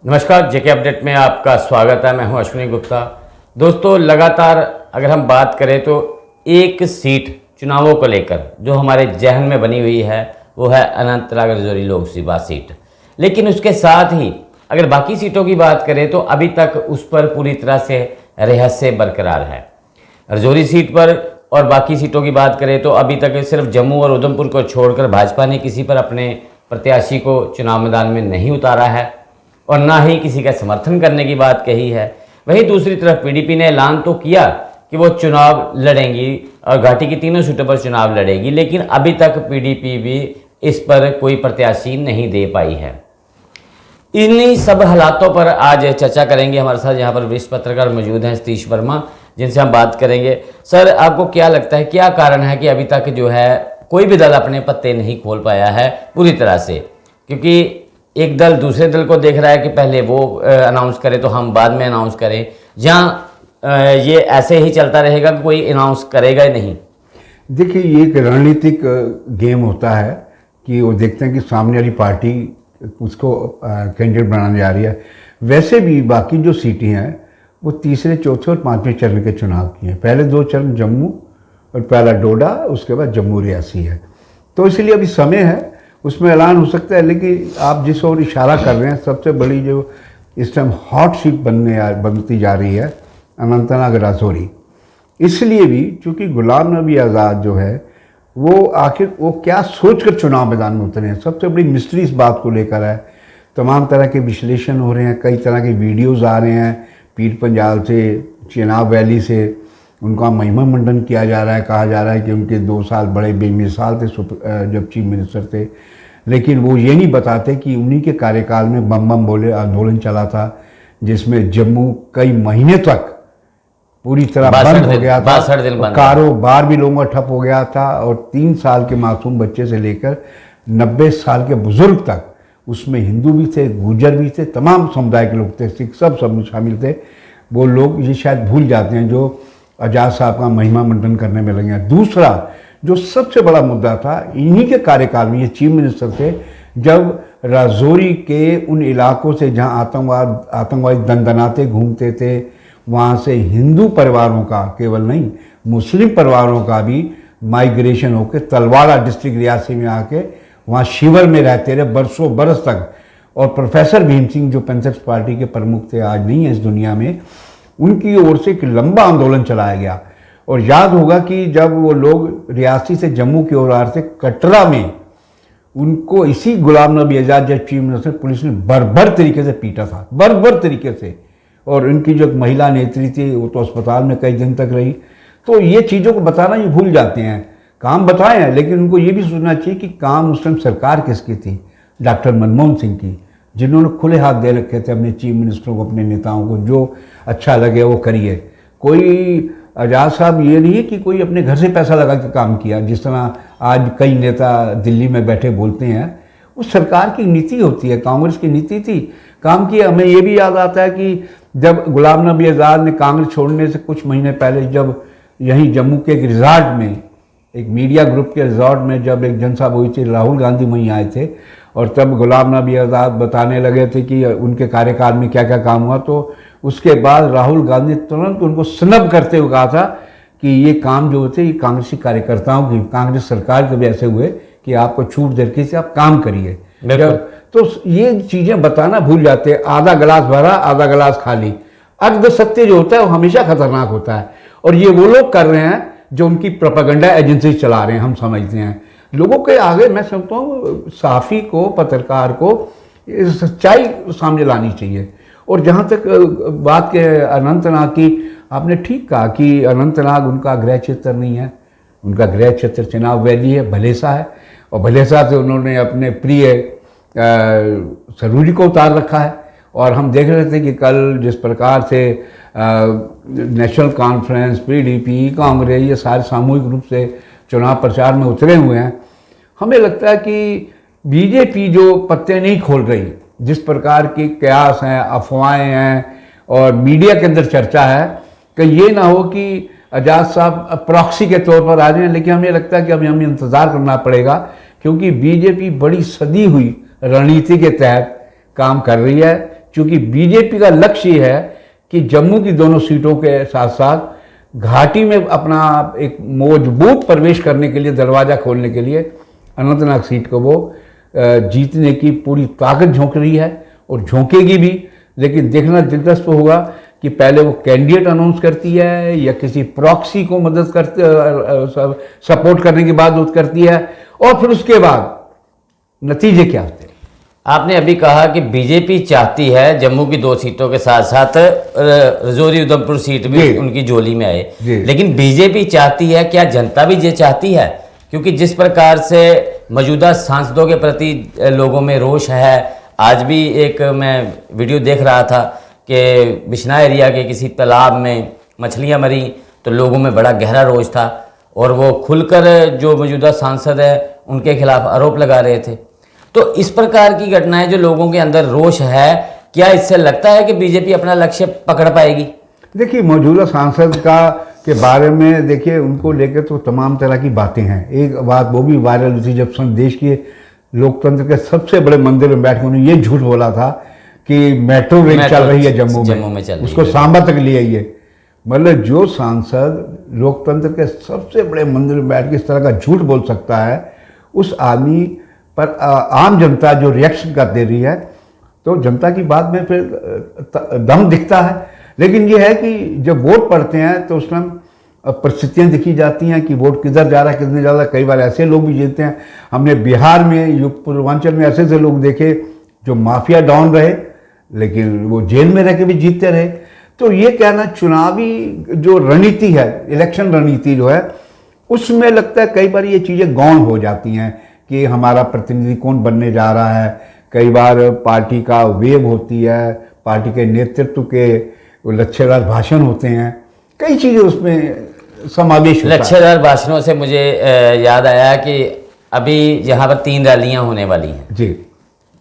नमस्कार, जेके अपडेट में आपका स्वागत है। मैं हूं अश्विनी गुप्ता। दोस्तों, लगातार अगर हम बात करें तो एक सीट चुनावों को लेकर जो हमारे जहन में बनी हुई है वो है अनंतनाग राजौरी लोकसभा सीट। लेकिन उसके साथ ही अगर बाकी सीटों की बात करें तो अभी तक उस पर पूरी तरह से रहस्य बरकरार है। राजौरी सीट पर और बाकी सीटों की बात करें तो अभी तक सिर्फ जम्मू और उधमपुर को छोड़कर भाजपा ने किसी पर अपने प्रत्याशी को चुनाव मैदान में नहीं उतारा है और ना ही किसी का समर्थन करने की बात कही है। वहीं दूसरी तरफ पीडीपी ने ऐलान तो किया कि वो चुनाव लड़ेंगी और घाटी की तीनों सीटों पर चुनाव लड़ेगी, लेकिन अभी तक पीडीपी भी इस पर कोई प्रत्याशी नहीं दे पाई है। इन्हीं सब हालातों पर आज चर्चा करेंगे। हमारे साथ यहाँ पर वरिष्ठ पत्रकार मौजूद हैं सतीश वर्मा, जिनसे हम बात करेंगे। सर, आपको क्या लगता है, क्या कारण है कि अभी तक जो है कोई भी दल अपने पत्ते नहीं खोल पाया है पूरी तरह से? क्योंकि एक दल दूसरे दल को देख रहा है कि पहले वो अनाउंस करे तो हम बाद में अनाउंस करें, जहाँ ये ऐसे ही चलता रहेगा कि कोई अनाउंस करेगा ही नहीं। देखिए, ये एक रणनीतिक गेम होता है कि वो देखते हैं कि सामने वाली पार्टी उसको कैंडिडेट बनाने जा रही है। वैसे भी बाकी जो सीटें हैं वो तीसरे, चौथे और पांचवें चरण के चुनाव की हैं। पहले दो चरण जम्मू और पहला डोडा, उसके बाद जम्मू रियासी है। तो इसलिए अभी समय है, उसमें ऐलान हो सकता है। लेकिन आप जिस ओर इशारा कर रहे हैं, सबसे बड़ी जो इस टाइम हॉट सीट बनती जा रही है अनंतनाग राजौरी। इसलिए भी चूँकि गुलाम नबी आज़ाद जो है वो आखिर वो क्या सोचकर चुनाव मैदान में उतरे हैं, सबसे बड़ी मिस्ट्री इस बात को लेकर है। तमाम तरह के विश्लेषण हो रहे हैं, कई तरह के वीडियोज़ आ रहे हैं, पीर पंजाल से, चिनाब वैली से उनका महिमा मंडन किया जा रहा है। कहा जा रहा है कि उनके 2 साल बड़े बेमिसाल थे जब चीफ मिनिस्टर थे, लेकिन वो ये नहीं बताते कि उन्हीं के कार्यकाल में बम बम बोले आंदोलन चला था, जिसमें जम्मू कई महीने तक पूरी तरह बंद हो गया था, कारोबार भी लोगों का ठप हो गया था और 3 साल के मासूम बच्चे से लेकर 90 साल के बुजुर्ग तक, उसमें हिंदू भी थे, गुर्जर भी थे, तमाम समुदाय के लोग थे, सिख सब शामिल थे। वो लोग ये शायद भूल जाते हैं जो आज़ाद साहब का महिमा मंडन करने में लगे हैं। दूसरा जो सबसे बड़ा मुद्दा था, इन्हीं के कार्यकाल में ये चीफ मिनिस्टर थे जब राजौरी के उन इलाकों से जहां आतंकवादी दंदनाते घूमते थे, वहां से हिंदू परिवारों का केवल नहीं मुस्लिम परिवारों का भी माइग्रेशन होकर तलवाड़ा डिस्ट्रिक्ट रियासी में आके वहाँ शिविर में रहते रहे बरसों बरस तक। और प्रोफेसर भीम सिंह जो पैंथर्स पार्टी के प्रमुख थे, आज नहीं है इस दुनिया में, उनकी ओर से एक लंबा आंदोलन चलाया गया। और याद होगा कि जब वो लोग रियासी से जम्मू की ओर आ रहे थे, कटरा में उनको इसी गुलाम नबी आज़ाद जब चीफ मिनिस्टर, पुलिस ने बर्बर तरीके से पीटा था, बर्बर तरीके से। और उनकी जो महिला नेत्री थी वो तो अस्पताल में कई दिन तक रही। तो ये चीज़ों को बताना ये भूल जाते हैं। काम बताए हैं, लेकिन उनको ये भी सोचना चाहिए कि काम उस टाइम सरकार किसकी थी? डॉक्टर मनमोहन सिंह की, जिन्होंने खुले हाथ दे रखे थे अपने चीफ मिनिस्टरों को, अपने नेताओं को, जो अच्छा लगे वो करिए। कोई आज़ाद साहब ये नहीं है कि कोई अपने घर से पैसा लगा के काम किया, जिस तरह आज कई नेता दिल्ली में बैठे बोलते हैं। वो सरकार की नीति होती है, कांग्रेस की नीति थी, काम किया। हमें ये भी याद आता है कि जब गुलाम नबी आज़ाद ने कांग्रेस छोड़ने से कुछ महीने पहले जब यहीं जम्मू के एक रिजॉर्ट में, एक मीडिया ग्रुप के रिजॉर्ट में जब एक जनसभा हुई थी, राहुल गांधी वहीं आए थे और तब गुलाम नबी आज़ाद बताने लगे थे कि उनके कार्यकाल में क्या क्या काम हुआ। तो उसके बाद राहुल गांधी ने तुरंत उनको स्नब करते हुए कहा था कि ये काम जो होते ये कांग्रेसी कार्यकर्ताओं की, कांग्रेस सरकार के भी ऐसे हुए कि आपको छूट देकर से आप काम करिए। तो ये चीज़ें बताना भूल जाते हैं। आधा गिलास भरा आधा गिलास खाली, अर्ध सत्य जो होता है वो हमेशा खतरनाक होता है। और ये वो लोग कर रहे हैं जो उनकी प्रोपेगेंडा एजेंसी चला रहे हैं, हम समझते हैं। लोगों के आगे मैं समझता हूँ सहाफ़ी को, पत्रकार को सच्चाई सामने लानी चाहिए। और जहाँ तक बात के अनंतनाग की, आपने ठीक कहा कि अनंतनाग उनका गृह क्षेत्र नहीं है, उनका गृह क्षेत्र चिनाब वैली है, भलेसा है। और भलेसा से उन्होंने अपने प्रिय सरूरी को उतार रखा है। और हम देख रहे थे कि कल जिस प्रकार से नेशनल कॉन्फ्रेंस, पीडीपी, कांग्रेस, ये सारे सामूहिक रूप से चुनाव प्रचार में उतरे हुए हैं। हमें लगता है कि बीजेपी जो पत्ते नहीं खोल रही, जिस प्रकार की कयास हैं, अफवाहें हैं और मीडिया के अंदर चर्चा है कि ये ना हो कि आज़ाद साहब प्रॉक्सी के तौर पर आ रहे हैं। लेकिन हमें लगता है कि हमें इंतज़ार करना पड़ेगा, क्योंकि बीजेपी बड़ी सदी हुई रणनीति के तहत काम कर रही है। चूंकि बीजेपी का लक्ष्य ये है कि जम्मू की दोनों सीटों के साथ साथ घाटी में अपना एक मजबूत प्रवेश करने के लिए, दरवाज़ा खोलने के लिए अनंतनाग सीट को वो जीतने की पूरी ताकत झोंक रही है और झोंकेगी भी। लेकिन देखना दिलचस्प होगा कि पहले वो कैंडिडेट अनाउंस करती है या किसी प्रॉक्सी को मदद करते सपोर्ट करने के बाद वो करती है, और फिर उसके बाद नतीजे क्या होते हैं। आपने अभी कहा कि बीजेपी चाहती है जम्मू की 2 सीटों के साथ साथ रजौरी उधमपुर सीट भी उनकी झोली में आए, लेकिन बीजेपी चाहती है, क्या जनता भी ये चाहती है? क्योंकि जिस प्रकार से मौजूदा सांसदों के प्रति लोगों में रोष है, आज भी एक मैं वीडियो देख रहा था कि बिश्ना एरिया के किसी तालाब में मछलियां मरी तो लोगों में बड़ा गहरा रोष था और वो खुलकर जो मौजूदा सांसद है उनके खिलाफ आरोप लगा रहे थे। तो इस प्रकार की घटनाएं जो लोगों के अंदर रोष है, क्या इससे लगता है कि बीजेपी अपना लक्ष्य पकड़ पाएगी? देखिए, मौजूदा सांसद के बारे में देखिए, उनको लेकर तो तमाम तरह की बातें हैं। एक बात वो भी वायरल हुई थी जब देश के लोकतंत्र के सबसे बड़े मंदिर में बैठ के उन्होंने ये झूठ बोला था कि मेट्रो रेल चल रही है जम्मू में उसको सांबा तक ले आइए। मतलब जो सांसद लोकतंत्र के सबसे बड़े मंदिर में बैठ के इस तरह का झूठ बोल सकता है, उस आदमी पर आम जनता जो रिएक्शन कर दे रही है, तो जनता की बात में फिर दम दिखता है। लेकिन ये है कि जब वोट पड़ते हैं तो उसमें परिस्थितियाँ दिखी जाती हैं कि वोट किधर जा रहा है, कितने जा रहा है। कई बार ऐसे लोग भी जीतते हैं। हमने बिहार में, पूर्वांचल में ऐसे ऐसे लोग देखे जो माफिया डॉन रहे लेकिन वो जेल में रह के भी जीतते रहे। तो ये कहना, चुनावी जो रणनीति है, इलेक्शन रणनीति जो है, उसमें लगता है कई बार ये चीज़ें गौण हो जाती हैं कि हमारा प्रतिनिधि कौन बनने जा रहा है। कई बार पार्टी का वेव होती है, पार्टी के नेतृत्व के लच्छेदार भाषण होते हैं, कई चीज़ें उसमें समावेश होता है। लच्छेदार भाषणों से मुझे याद आया कि अभी यहाँ पर 3 रैलियाँ होने वाली हैं जी।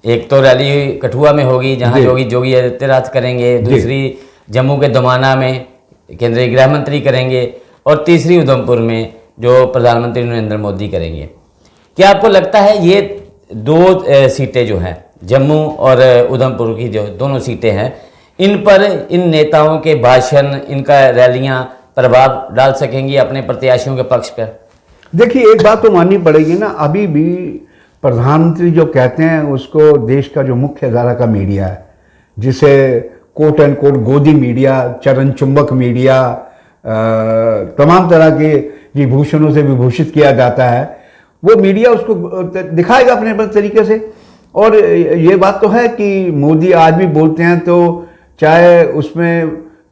एक तो रैली कठुआ में होगी जहाँ योगी आदित्यनाथ करेंगे, दूसरी जम्मू के दमाना में केंद्रीय गृह मंत्री करेंगे, और तीसरी उधमपुर में जो प्रधानमंत्री नरेंद्र मोदी करेंगे। क्या आपको लगता है ये 2 सीटें जो हैं, जम्मू और उधमपुर की जो दोनों सीटें हैं, इन पर इन नेताओं के भाषण, इनका रैलियां प्रभाव डाल सकेंगी अपने प्रत्याशियों के पक्ष पर? देखिए, एक बात तो माननी पड़ेगी ना, अभी भी प्रधानमंत्री जो कहते हैं उसको देश का जो मुख्य धारा का मीडिया है, जिसे कोट एंड कोट गोदी मीडिया, चरण चुंबक मीडिया, तमाम तरह के विभूषणों से विभूषित किया जाता है, वो मीडिया उसको दिखाएगा अपने तरीके से। और ये बात तो है कि मोदी आज भी बोलते हैं तो चाहे उसमें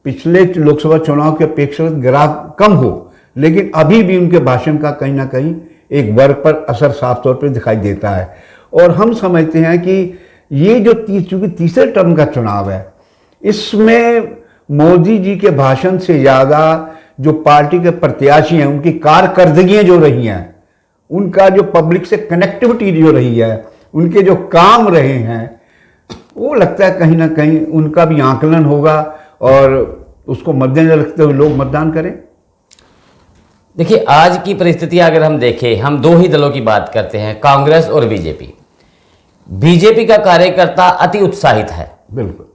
पिछले लोकसभा चुनाव की अपेक्षा ग्राफ कम हो, लेकिन अभी भी उनके भाषण का कहीं ना कहीं एक वर्ग पर असर साफ तौर पर दिखाई देता है। और हम समझते हैं कि ये जो चूंकि तीसरे टर्म का चुनाव है, इसमें मोदी जी के भाषण से ज़्यादा जो पार्टी के प्रत्याशी हैं, उनकी कारकर्दगियाँ जो रही हैं, उनका जो पब्लिक से कनेक्टिविटी जो रही है, उनके जो काम रहे हैं, वो लगता है कहीं ना कहीं उनका भी आकलन होगा और उसको मद्देनजर रखते हुए लोग मतदान करें। देखिए, आज की परिस्थितियां अगर हम देखें, हम 2 ही दलों की बात करते हैं, कांग्रेस और बीजेपी। बीजेपी का कार्यकर्ता अति उत्साहित है, बिल्कुल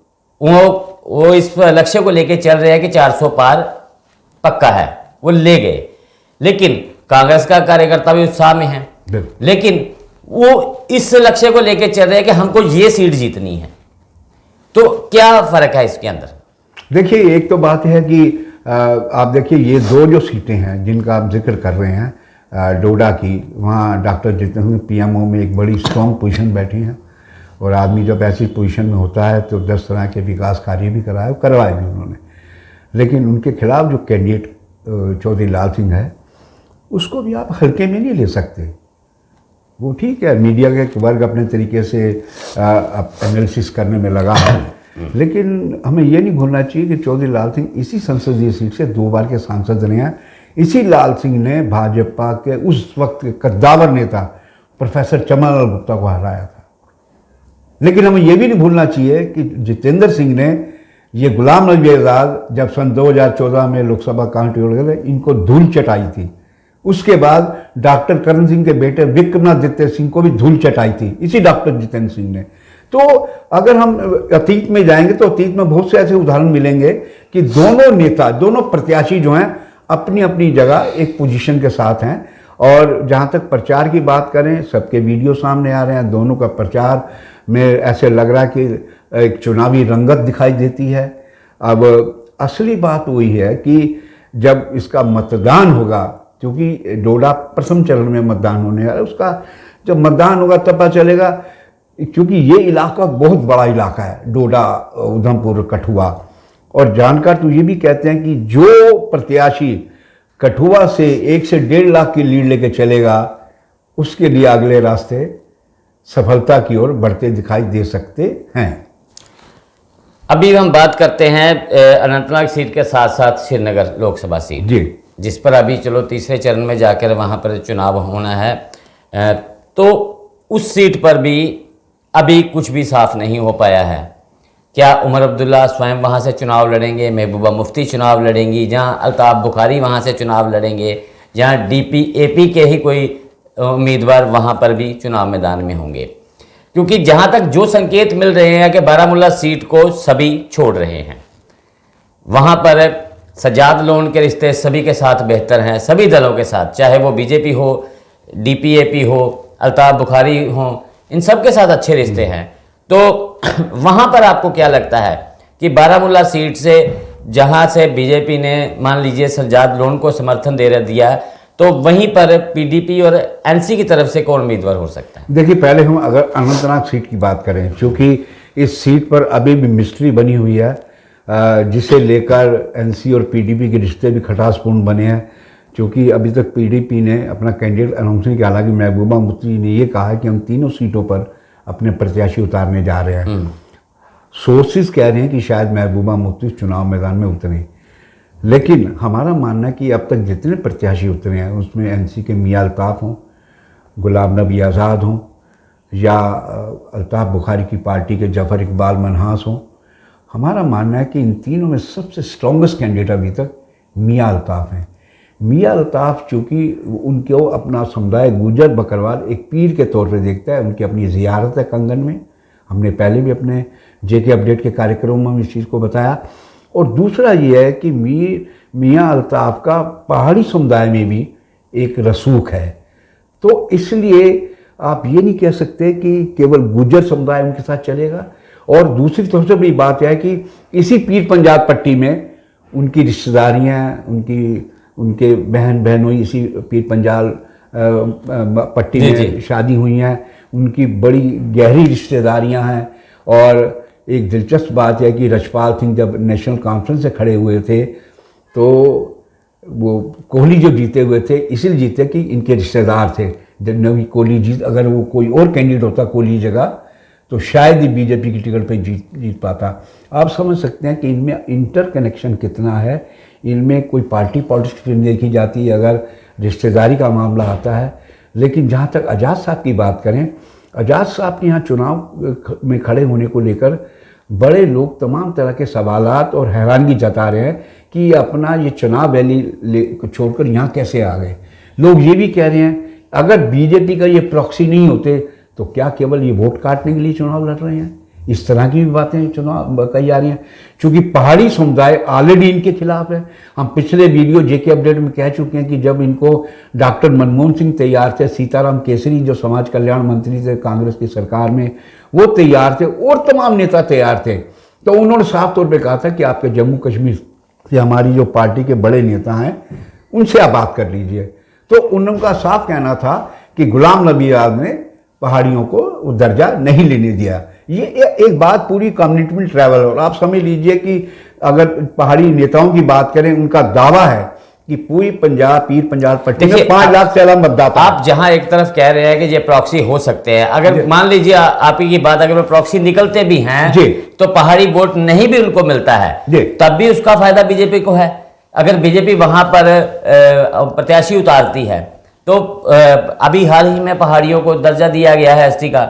वो इस लक्ष्य को लेकर चल रहे हैं कि 400 पार पक्का है, वो ले गए। लेकिन कांग्रेस का कार्यकर्ता भी उत्साह में है, लेकिन वो इस लक्ष्य को लेकर चल रहे हैं कि हमको ये सीट जीतनी है। तो क्या फर्क है इसके अंदर? देखिए, एक तो बात है कि आप देखिए, ये 2 जो सीटें हैं जिनका आप जिक्र कर रहे हैं, डोडा की, वहाँ डॉक्टर जितेंद्र सिंह पीएमओ में एक बड़ी स्ट्रॉन्ग पोजीशन बैठी हैं। और आदमी जब ऐसी पोजीशन में होता है तो 10 तरह के विकास कार्य भी करवाए भी उन्होंने। लेकिन उनके खिलाफ जो कैंडिडेट चौधरी लाल सिंह है, उसको भी आप हल्के में नहीं ले सकते। वो ठीक है, मीडिया का एक वर्ग अपने तरीके से एनालिसिस करने में लगा है, लेकिन हमें ये नहीं भूलना चाहिए कि चौधरी लाल सिंह इसी संसदीय सीट से 2 बार के सांसद रहे हैं। इसी लाल सिंह ने भाजपा के उस वक्त के कद्दावर नेता प्रोफेसर चमनलाल गुप्ता को हराया था। लेकिन हमें यह भी नहीं भूलना चाहिए कि जितेंद्र सिंह ने ये गुलाम नबी आज़ाद जब सन 2014 में लोकसभा कांटी उड़ गए, इनको धूल चटाई थी। उसके बाद डॉक्टर करण सिंह के बेटे विक्रमादित्य सिंह को भी धूल चटाई थी इसी डॉक्टर जितेंद्र सिंह ने। तो अगर हम अतीत में जाएंगे तो अतीत में बहुत से ऐसे उदाहरण मिलेंगे कि दोनों नेता, दोनों प्रत्याशी जो हैं अपनी अपनी जगह एक पोजीशन के साथ हैं। और जहां तक प्रचार की बात करें, सबके वीडियो सामने आ रहे हैं, दोनों का प्रचार में ऐसे लग रहा है कि एक चुनावी रंगत दिखाई देती है। अब असली बात वही है कि जब इसका मतदान होगा, क्योंकि डोडा प्रथम चरण में मतदान होने वाला है, उसका जब मतदान होगा तब पता चलेगा, क्योंकि ये इलाका बहुत बड़ा इलाका है, डोडा, उधमपुर, कठुआ। और जानकार तो ये भी कहते हैं कि जो प्रत्याशी कठुआ से 1 से 1.5 लाख की लीड लेके चलेगा, उसके लिए अगले रास्ते सफलता की ओर बढ़ते दिखाई दे सकते हैं। अभी हम बात करते हैं अनंतनाग सीट के साथ साथ श्रीनगर लोकसभा सीट जी, जिस पर अभी चलो तीसरे चरण में जाकर वहां पर चुनाव होना है। तो उस सीट पर भी अभी कुछ भी साफ नहीं हो पाया है। क्या उमर अब्दुल्ला स्वयं वहां से चुनाव लड़ेंगे, महबूबा मुफ्ती चुनाव लड़ेंगी, जहां अल्ताफ बुखारी वहां से चुनाव लड़ेंगे, जहां डीपीएपी के ही कोई उम्मीदवार वहां पर भी चुनाव मैदान में होंगे? क्योंकि जहां तक जो संकेत मिल रहे हैं कि बारामूला सीट को सभी छोड़ रहे हैं, वहां पर सज्जाद लोन के रिश्ते सभी के साथ बेहतर हैं, सभी दलों के साथ, चाहे वो बीजेपी हो, डीपीएपी हो, अल्ताफ बुखारी हो, इन सब के साथ अच्छे रिश्ते हैं। तो वहां पर आपको क्या लगता है कि बारामूला सीट से जहां से बीजेपी ने मान लीजिए सज्जाद लोन को समर्थन दे दिया, तो वहीं पर पीडीपी और एनसी की तरफ से कौन उम्मीदवार हो सकता है? देखिए, पहले हम अगर अनंतनाग सीट की बात करें, क्योंकि इस सीट पर अभी भी मिस्ट्री बनी हुई है, जिसे लेकर एनसी और पीडीपी के रिश्ते भी खटासपूर्ण बने हैं। क्योंकि अभी तक पीडीपी ने अपना कैंडिडेट अनाउंस नहीं किया, हालांकि महबूबा मुफ्ती ने ये कहा है कि हम तीनों सीटों पर अपने प्रत्याशी उतारने जा रहे हैं। सोर्सेज कह रहे हैं कि शायद महबूबा मुफ्ती चुनाव मैदान में उतरे, लेकिन हमारा मानना है कि अब तक जितने प्रत्याशी उतरे हैं उसमें एनसी के मियां अल्ताफ हों, गुलाम नबी आज़ाद हों, या अल्ताफ बुखारी की पार्टी के जफ़र इकबाल मनहास हों, हमारा मानना है कि इन तीनों में सबसे स्ट्रॉन्गेस्ट कैंडिडेट अभी तक मियां अल्ताफ हैं। मियां अल्ताफ चूँकि उनको अपना समुदाय गुजर बकरवाल एक पीर के तौर पर देखता है, उनकी अपनी ज़ियारत है कंगन में, हमने पहले भी अपने जेके अपडेट के कार्यक्रम में इस चीज़ को बताया। और दूसरा ये है कि मियां अल्ताफ का पहाड़ी समुदाय में भी एक रसूख है। तो इसलिए आप ये नहीं कह सकते कि केवल गुजर समुदाय उनके साथ चलेगा। और दूसरी सबसे बड़ी बात यह है कि इसी पीर पंजाब पट्टी में उनकी रिश्तेदारियाँ, उनके बहन बहनों इसी पीर पंजाब पट्टी में शादी हुई हैं, उनकी बड़ी गहरी रिश्तेदारियां हैं। और एक दिलचस्प बात है कि रजपाल सिंह जब नेशनल कॉन्फ्रेंस से खड़े हुए थे तो वो कोहली जो जीते हुए थे इसलिए जीते कि इनके रिश्तेदार थे। जब नवी कोहली जीत, अगर वो कोई और कैंडिडेट होता कोहली की जगह, तो शायद ही बीजेपी की टिकट पे जीत पाता। आप समझ सकते हैं कि इनमें इंटर कनेक्शन कितना है, इनमें कोई पार्टी पॉलिटिक्स फिल्म देखी जाती है अगर रिश्तेदारी का मामला आता है। लेकिन जहाँ तक आज़ाद साहब की बात करें, आज़ाद साहब के यहाँ चुनाव में खड़े होने को लेकर बड़े लोग तमाम तरह के सवालात और हैरानगी जता रहे हैं कि अपना ये चुनाव रैली छोड़कर यहाँ कैसे आ गए। लोग ये भी कह रहे हैं अगर बीजेपी का ये प्रॉक्सी नहीं होते तो क्या केवल ये वोट काटने के लिए चुनाव लड़ रहे हैं। इस तरह की भी बातें चुनाव कही जा रही हैं, क्योंकि पहाड़ी समुदाय ऑलरेडी इनके खिलाफ है। हम पिछले वीडियो जेके अपडेट में कह चुके हैं कि जब इनको डॉक्टर मनमोहन सिंह तैयार थे, सीताराम केसरी जो समाज कल्याण मंत्री थे कांग्रेस की सरकार में, वो तैयार थे और तमाम नेता तैयार थे, तो उन्होंने साफ तौर पर कहा था कि आपके जम्मू कश्मीर से हमारी जो पार्टी के बड़े नेता हैं उनसे आप बात कर लीजिए। तो उनका साफ कहना था कि गुलाम नबी आज़ाद ने पहाड़ियों को दर्जा नहीं लेने दिया। ये एक बात पूरी कम्युनिटी में ट्रैवल। और आप समझ लीजिए कि अगर पहाड़ी नेताओं की बात करें, उनका दावा है कि पूरी पीर पंजाब पट्टी में 5 लाख से ज्यादा मतदाता। आप जहां एक तरफ कह रहे हैं कि ये प्रॉक्सी हो सकते हैं, अगर मान लीजिए आप ही की बात, अगर वो प्रॉक्सी निकलते भी हैं जी, तो पहाड़ी वोट नहीं भी उनको मिलता है जी, तब भी उसका फायदा बीजेपी को है। अगर बीजेपी वहां पर प्रत्याशी उतारती है तो अभी हाल ही में पहाड़ियों को दर्जा दिया गया है एसटी का,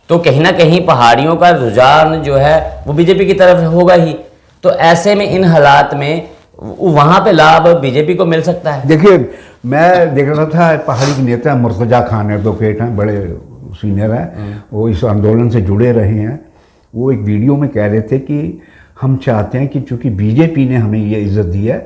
तो कहीं ना कहीं पहाड़ियों का रुझान जो है वो बीजेपी की तरफ होगा ही। तो ऐसे में इन हालात में वहां पे लाभ बीजेपी को मिल सकता है। देखिए, मैं देख रहा था पहाड़ी के नेता मुर्तजा खान एडवोकेट हैं, बड़े सीनियर हैं, वो इस आंदोलन से जुड़े रहे हैं वो एक वीडियो में कह रहे थे कि हम चाहते हैं कि चूँकि बीजेपी ने हमें ये इज़्ज़त दी है,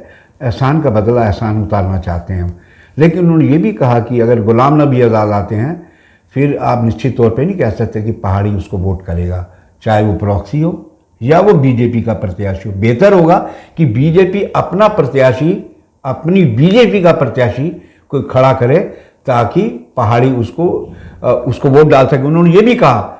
एहसान का बदला एहसान उतारना चाहते हैं हम। लेकिन उन्होंने ये भी कहा कि अगर गुलाम नबी आज़ाद आते हैं फिर आप निश्चित तौर पे नहीं कह सकते कि पहाड़ी उसको वोट करेगा, चाहे वो प्रॉक्सी हो या वो बीजेपी का प्रत्याशी हो। बेहतर होगा कि बीजेपी अपना प्रत्याशी, अपनी बीजेपी का प्रत्याशी कोई खड़ा करे ताकि पहाड़ी उसको वोट डाल सके। उन्होंने ये भी कहा,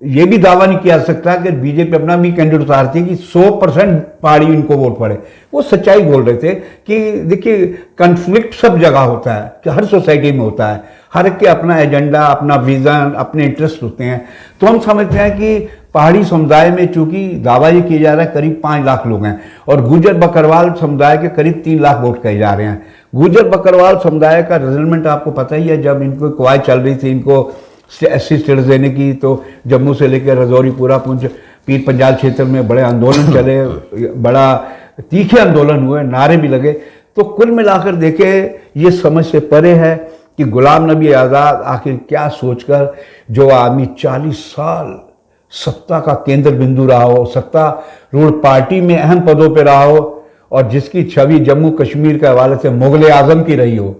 ये भी दावा नहीं किया जा सकता कि बीजेपी अपना भी कैंडिडेट उतारती है कि 100% पहाड़ी इनको वोट पड़े। वो सच्चाई बोल रहे थे कि देखिए कन्फ्लिक्ट सब जगह होता है, कि हर सोसाइटी में होता है, हर एक के अपना एजेंडा, अपना विजन, अपने इंटरेस्ट होते हैं। तो हम समझते हैं कि पहाड़ी समुदाय में चूंकि दावा ये किया जा रहा है करीब 5 लाख लोग हैं और गुजर बकरवाल समुदाय के करीब 3 लाख वोट कहे जा रहे हैं। गुजर बकरवाल समुदाय का रिजल्टमेंट आपको पता ही है, जब इनको कवायद चल रही थी इनको SC स्टेटस देने की, तो जम्मू से लेकर रजौरी, पूरा पुंछ, पीर पंजाल क्षेत्र में बड़े आंदोलन चले, बड़ा तीखे आंदोलन हुए, नारे भी लगे। तो कुल मिलाकर देखे ये समझ से परे है कि गुलाम नबी आज़ाद आखिर क्या सोचकर, जो आदमी 40 साल सत्ता का केंद्र बिंदु रहा हो, सत्तारूढ़ पार्टी में अहम पदों पर रहा हो और जिसकी छवि जम्मू कश्मीर के हवाले से मुगल आजम की रही हो,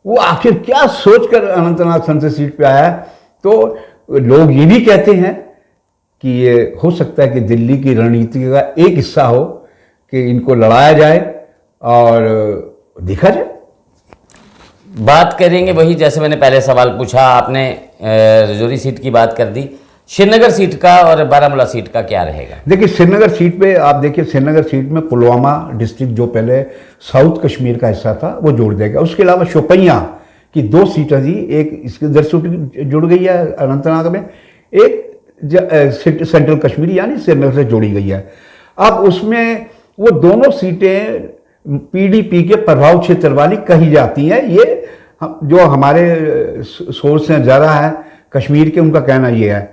वो आखिर क्या सोचकर अनंतनाग संसदीय सीट पे आया है। तो लोग ये भी कहते हैं कि ये हो सकता है कि दिल्ली की रणनीति का एक हिस्सा हो कि इनको लड़ाया जाए और देखा जाए। बात करेंगे वही, जैसे मैंने पहले सवाल पूछा, आपने रजौरी सीट की बात कर दी, श्रीनगर सीट का और बारामूला सीट का क्या रहेगा? देखिए श्रीनगर सीट पे आप देखिए, श्रीनगर सीट में पुलवामा डिस्ट्रिक्ट जो पहले साउथ कश्मीर का हिस्सा था वो जोड़ देगा। उसके अलावा शोपियां की 2 सीटें थी, एक इसके इधर से जुड़ गई है अनंतनाग में, एक सेंट्रल कश्मीर यानी श्रीनगर से जोड़ी गई है। अब उसमें वो दोनों सीटें PDP के प्रभाव क्षेत्र वाली कही जाती हैं। ये जो हमारे सोर्स हैं ज़रा है कश्मीर के, उनका कहना ये है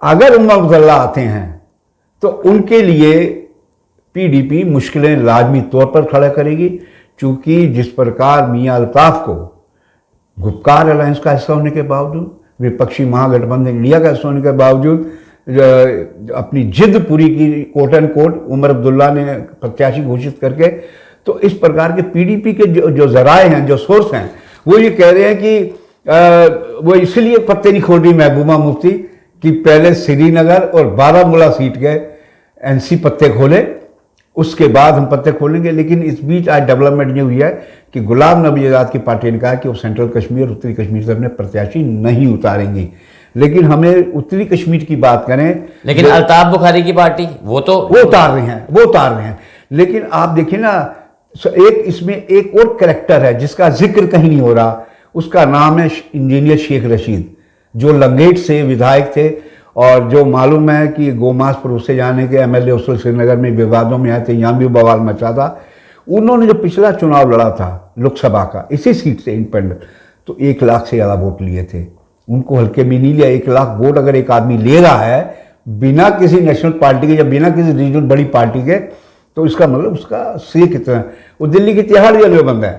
अगर उमर अब्दुल्ला आते हैं तो उनके लिए PDP मुश्किलें लाजमी तौर पर खड़ा करेगी, चूंकि जिस प्रकार मियां अल्ताफ को गुपकार अलायंस का हिस्सा होने के बावजूद, विपक्षी महागठबंधन इंडिया का हिस्सा होने के बावजूद अपनी जिद पूरी की quote and quote Omar Abdullah ने प्रत्याशी घोषित करके, तो इस प्रकार के PDP के जो जराए हैं, जो सोर्स हैं, वो ये कह रहे हैं कि वो इसलिए पत्ते नहीं खोल रही महबूबा मुफ्ती कि पहले श्रीनगर और बारामूला सीट के NC पत्ते खोले, उसके बाद हम पत्ते खोलेंगे। लेकिन इस बीच आज डेवलपमेंट ये हुई है कि गुलाम नबी आज़ाद की पार्टी ने कहा कि वो सेंट्रल कश्मीर और उत्तरी कश्मीर से अपने प्रत्याशी नहीं उतारेंगी। लेकिन हमें उत्तरी कश्मीर की बात करें, लेकिन अल्ताफ बुखारी की पार्टी वो उतार रहे हैं। लेकिन आप देखिए ना, एक इसमें एक और कैरेक्टर है जिसका जिक्र कहीं नहीं हो रहा, उसका नाम है इंजीनियर शेख रशीद, जो लंगेट से विधायक थे और जो मालूम है कि गोमांस परोसे जाने के MLA उसल श्रीनगर में विवादों में आए थे, यहाँ भी बवाल मचा था। उन्होंने जो पिछला चुनाव लड़ा था लोकसभा का इसी सीट से इंडिपेंडेंट, तो 1 लाख से ज़्यादा वोट लिए थे। उनको हल्के में नहीं लिया। 1 लाख वोट अगर एक आदमी ले रहा है बिना किसी नेशनल पार्टी के या बिना किसी रीजनल बड़ी पार्टी के, तो इसका मतलब उसका श्रेय कितना है। वो दिल्ली की तिहाड़ जेल में बंद है।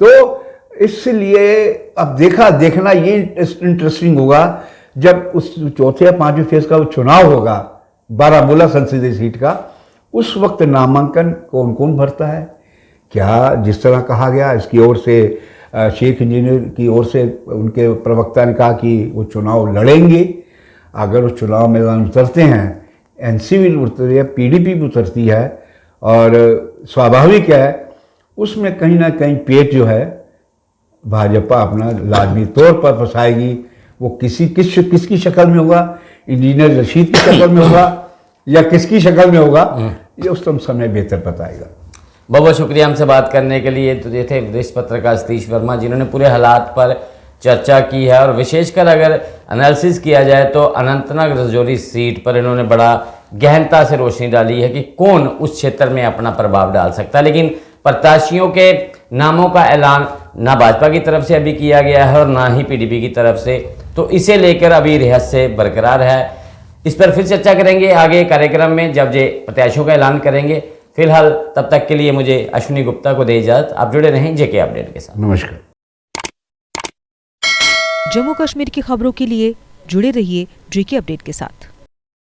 तो इसलिए अब देखना ये इंटरेस्टिंग होगा जब उस 4थे या 5वें फेज का वो चुनाव होगा बारामूला संसदीय सीट का, उस वक्त नामांकन कौन कौन भरता है। क्या जिस तरह कहा गया, इसकी ओर से शेख इंजीनियर की ओर से उनके प्रवक्ता ने कहा कि वो चुनाव लड़ेंगे। अगर वो चुनाव मैदान उतरते हैं, NC भी उतरती है, PDP भी उतरती है, और स्वाभाविक है उसमें कहीं ना कहीं पेट जो है भाजपा अपना लाजमी तौर पर फंसाएगी। वो किसकी शक्ल में होगा, इंजीनियर रशीद की शक्ल में होगा या किसकी शक्ल में होगा, ये उस समय बेहतर बताएगा। बहुत बहुत शुक्रिया हमसे बात करने के लिए। तो ये थे विदेश पत्रकार सतीश वर्मा, जिन्होंने पूरे हालात पर चर्चा की है और विशेषकर अगर एनालिसिस किया जाए तो अनंतनाग रजौरी सीट पर इन्होंने बड़ा गहनता से रोशनी डाली है कि कौन उस क्षेत्र में अपना प्रभाव डाल सकता है। लेकिन प्रत्याशियों के नामों का ऐलान ना भाजपा की तरफ से अभी किया गया है और ना ही PDP की तरफ से, तो इसे लेकर अभी रहस्य बरकरार है। इस पर फिर चर्चा करेंगे आगे कार्यक्रम में जब ये प्रत्याशियों का ऐलान करेंगे। फिलहाल तब तक के लिए मुझे अश्विनी गुप्ता को दे इजाजत। आप जुड़े रहें JK अपडेट के साथ। नमस्कार। जम्मू कश्मीर की खबरों के लिए जुड़े रहिए JK अपडेट के साथ।